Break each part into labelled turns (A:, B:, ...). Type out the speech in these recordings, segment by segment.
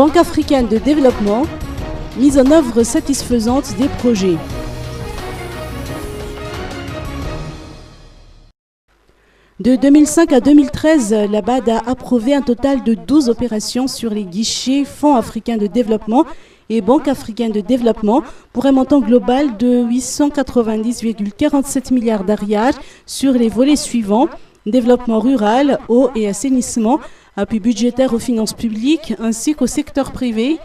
A: Banque africaine de développement, mise en œuvre satisfaisante des projets. De 2005 à 2013, la BAD a approuvé un total de 12 opérations sur les guichets Fonds africains de développement et Banque africaine de développement pour un montant global de 890,47 milliards d'ariages sur les volets suivants: développement rural, eau et assainissement, appui budgétaire aux finances publiques ainsi qu'au secteur privé.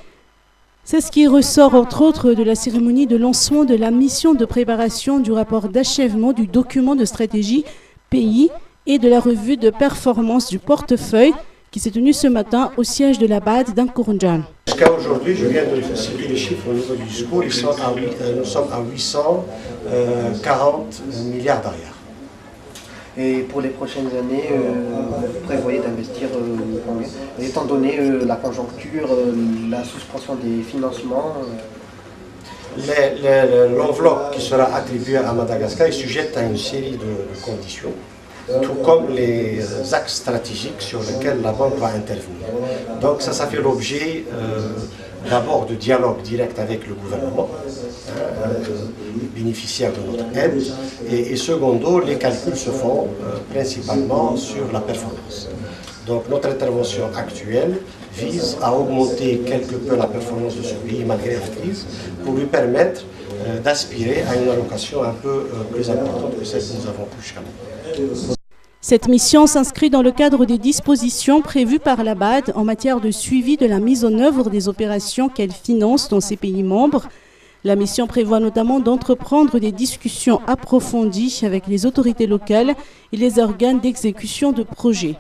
A: C'est ce qui ressort entre autres de la cérémonie de lancement de la mission de préparation du rapport d'achèvement du document de stratégie pays et de la revue de performance du portefeuille qui s'est tenue ce matin au siège de la BAD d'Ankourndjan.
B: Jusqu'à aujourd'hui, je viens de citer les chiffres au niveau du discours, nous sommes à 840 milliards d'ariages.
C: Et pour les prochaines années, vous prévoyez d'investir combien? Étant donné la conjoncture, la suspension des financements
B: L'enveloppe qui sera attribuée à Madagascar est sujette à une série de conditions, tout comme les axes stratégiques sur lesquels la banque va intervenir. Donc ça fait l'objet d'abord de dialogue direct avec le gouvernement, bénéficiaire de notre aide, et secondo, les calculs se font principalement sur la performance. Donc notre intervention actuelle vise à augmenter quelque peu la performance de ce pays malgré la crise pour lui permettre d'aspirer à une allocation un peu plus importante que celle que nous avons jusqu'à maintenant.
A: Cette mission s'inscrit dans le cadre des dispositions prévues par la BAD en matière de suivi de la mise en œuvre des opérations qu'elle finance dans ses pays membres. La mission prévoit notamment d'entreprendre des discussions approfondies avec les autorités locales et les organes d'exécution de projets.